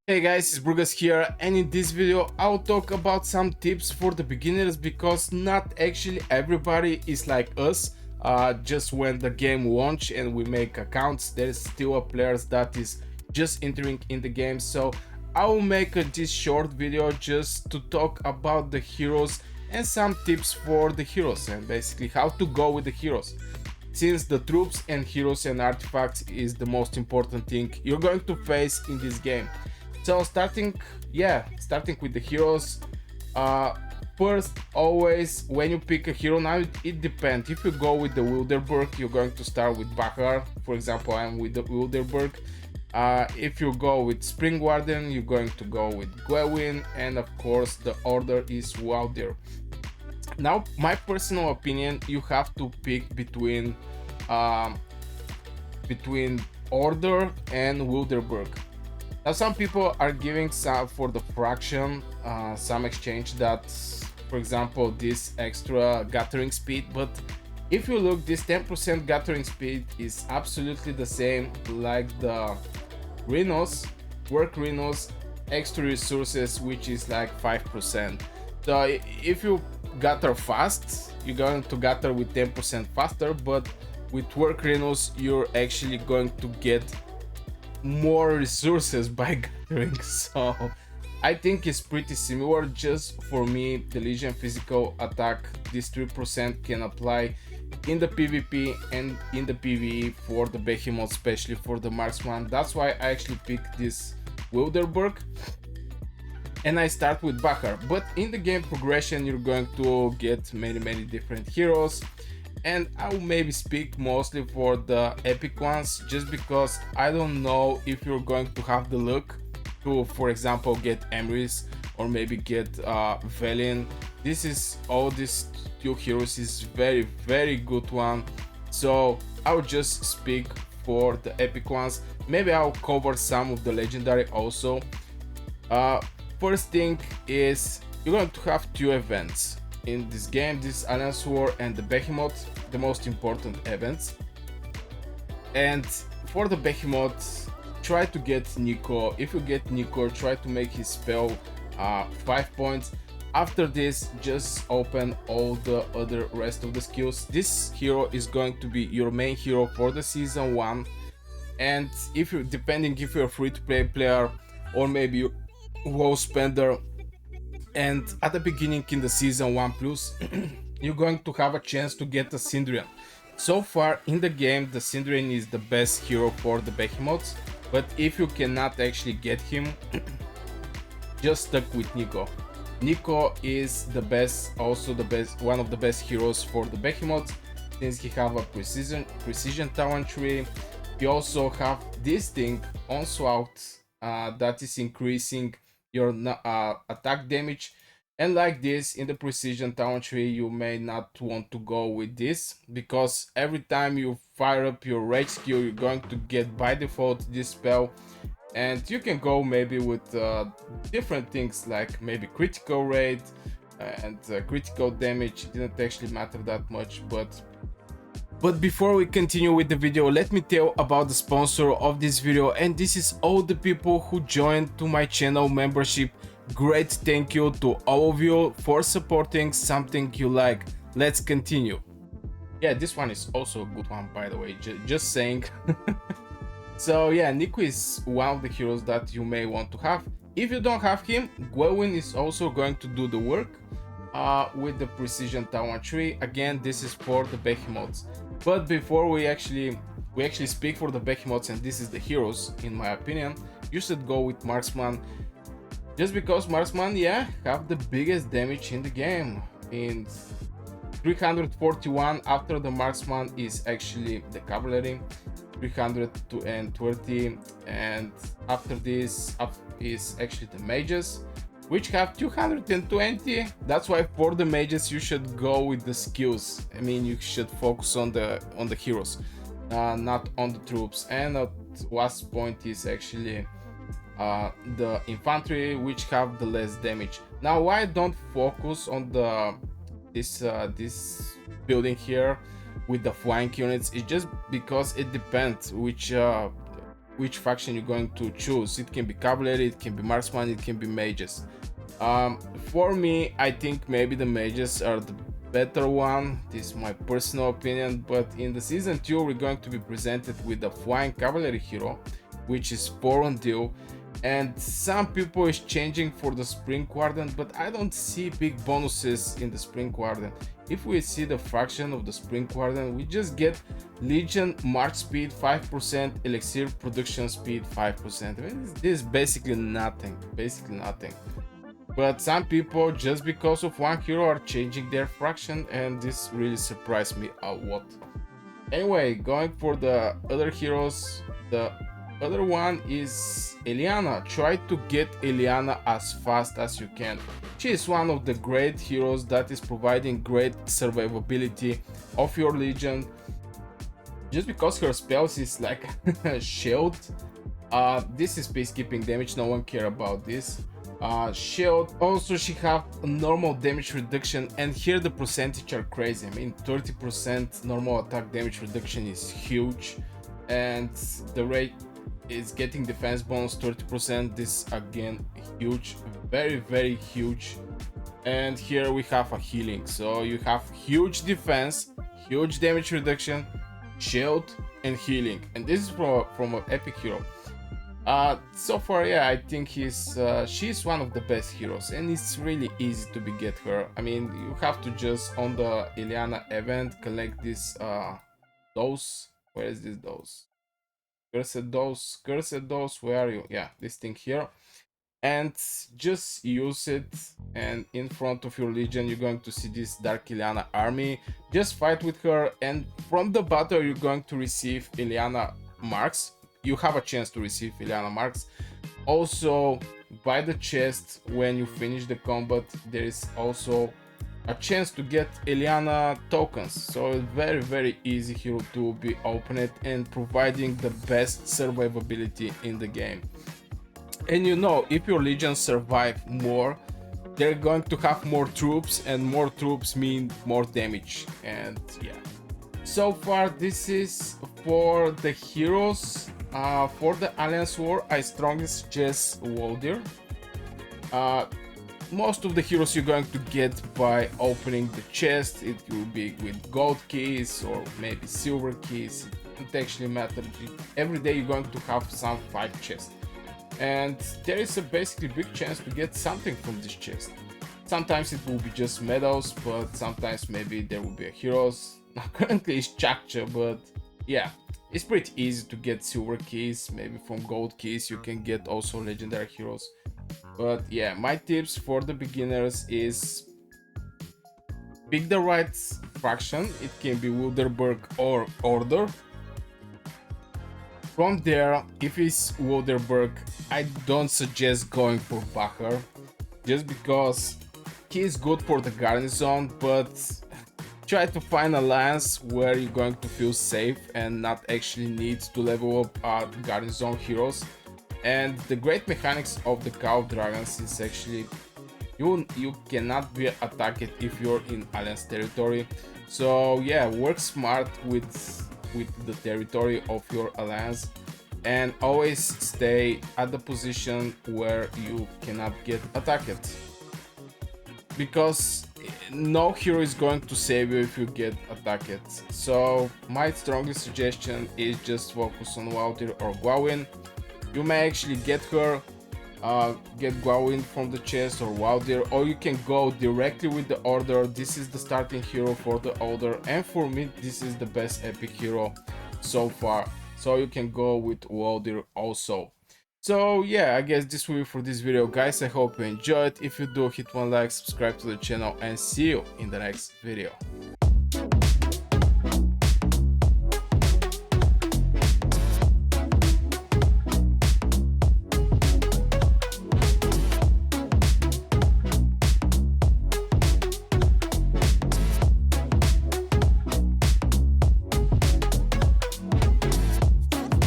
Hey guys, it's Brugas here, and in this video I'll talk about some tips for the beginners because not actually everybody is like us. Just when the game launch and we make accounts, there's still a players that is just entering in the game. So I will make this short video just to talk about the heroes and some tips for the heroes and basically how to go with the heroes, since the troops and heroes and artifacts is the most important thing you're going to face in this game. So starting with the heroes. uh First, always when you pick a hero, now it depends. If you go with the Wilderberg, you're going to start with Bahar. For example, I'm with the Wilderberg. If you go with Spring Warden, you're going to go with Gwewin, and of course the order is Wilder. Now, my personal opinion, you have to pick um, between Order and Wilderberg. Now, some people are giving some for the fraction, some exchange that, for example, this extra gathering speed. But if you look, this 10% gathering speed is absolutely the same like the Rhinos, work Rhinos, extra resources, which is like 5%. So if you gather fast, you're going to gather with 10% faster, but with work Rhinos, you're actually going to get more resources by gathering. So I think it's pretty similar. Just for me, the Legion physical attack, this 3% can apply in the PvP and in the PvE for the Behemoth, especially for the marksman. That's why I actually picked this Wilderberg and I start with Bahar. But in the game progression, you're going to get many different heroes, and I will maybe speak mostly for the epic ones, just because I don't know if you're going to have the luck to, for example, get Emrys or maybe get Velen. This is all these two heroes is very good one. So I'll just speak for the epic ones. Maybe I'll cover some of the legendary also. uh, First thing is, you're going to have two events in this game. This Alliance War and the Behemoth, the most important events. And for the Behemoth, try to get Nico. If you get Nico, try to make his spell 5 points. After this, just open all the other rest of the skills. This hero is going to be your main hero for the season 1. And if you, depending if you're a free-to-play player or maybe you WoW spender, and at the beginning in the season 1 plus, you're going to have a chance to get a Syndrian. So far in the game, the Syndrian is the best hero for the Behemoths, but if you cannot actually get him, just stuck with Nico. Nico is the best, also the best, one of the best heroes for the Behemoths, since he have a precision talent tree. You also have this thing on Swout that is increasing your attack damage. And like this, in the precision talent tree, you may not want to go with this, because every time you fire up your rage skill, you're going to get by default this spell. And you can go maybe with different things like maybe critical rate and critical damage. It didn't actually matter that much. But before we continue with the video, let me tell about the sponsor of this video, and this is all the people who joined to my channel membership. Great thank you to all of you for supporting something you like. Let's continue. Yeah, this one is also a good one, by the way, just saying. So yeah, Nico is one of the heroes that you may want to have. If you don't have him, Gwewin is also going to do the work with the precision talent tree. Again, this is for the Behemoths. But before we actually speak for the Behemoths, and this is the heroes in my opinion, you should go with Marksman, just because Marksman, yeah, have the biggest damage in the game. In 341, after the Marksman is actually the Cavalry, 320, and after this up is actually the Mages, which have 220. That's why for the mages you should go with the skills. I mean, you should focus on the heroes, not on the troops. And at last point is actually the infantry, which have the less damage. Now, why I don't focus on the this building here with the flying units is just because it depends which which faction you're going to choose. It can be cavalry, it can be marksman, it can be mages. For me, I think maybe the mages are the better one. This is my personal opinion, but in the season 2 we're going to be presented with the flying cavalry hero, which is 4 on deal, and some people is changing for the spring warden, but I don't see big bonuses in the spring warden. If we see the fraction of the spring warden, we just get legion march speed 5%, elixir production speed 5%. I mean, this is basically nothing, but some people, just because of one hero, are changing their fraction, and this really surprised me a lot. Anyway, going for the other heroes, the other one is Eliana. Try to get Eliana as fast as you can. She is one of the great heroes that is providing great survivability of your legion, just because her spells is like shield. This is peacekeeping damage, no one care about this. Shield, also she have normal damage reduction, and here the percentage are crazy. I mean, 30% normal attack damage reduction is huge, and the rate is getting defense bonus 30%. This again huge, very huge. And here we have a healing, so you have huge defense, huge damage reduction, shield, and healing, and this is from an epic hero. So far, yeah, I think she's one of the best heroes, and it's really easy to get her. I mean, you have to just on the Eliana event collect this dose. Where is this dose? Cursed dose. Where are you? Yeah, this thing here, and just use it. And in front of your legion, you're going to see this Dark Eliana army. Just fight with her, and from the battle, you're going to receive Eliana marks. You have a chance to receive Eliana marks. Also, by the chest, when you finish the combat, there is also a chance to get Eliana tokens. So it's very easy hero to be opened and providing the best survivability in the game. And you know, if your legions survive more, they're going to have more troops, and more troops mean more damage. And yeah, so far this is for the heroes. For the Alliance War, I strongly suggest Waldir. Most of the heroes you're going to get by opening the chest. It will be with gold keys or maybe silver keys. It doesn't actually matter. Every day you're going to have some 5 chests, and there is a basically big chance to get something from this chest. Sometimes it will be just medals, but sometimes maybe there will be a heroes. Now currently it's Chakcha, but yeah, it's pretty easy to get silver keys. Maybe from gold keys you can get also legendary heroes. But yeah, my tips for the beginners is pick the right faction. It can be Wilderberg or Order. From there, if it's Wilderberg, I don't suggest going for Bahar, just because he is good for the garrison, but try to find a lance where you're going to feel safe and not actually need to level up garrison heroes. And the great mechanics of the Cow of Dragons is actually you cannot be attacked if you're in Alliance territory. So yeah, work smart with the territory of your alliance, and always stay at the position where you cannot get attacked, because no hero is going to save you if you get attacked. So my strongest suggestion is just focus on Waldir or Gwawin. You may actually get her, get Gwawin from the chest or Waldir, or you can go directly with the Order. This is the starting hero for the Order, and for me this is the best epic hero so far. So you can go with Waldir also. So yeah, I guess this will be for this video, guys. I hope you enjoyed. If you do, hit one like, subscribe to the channel, and see you in the next video.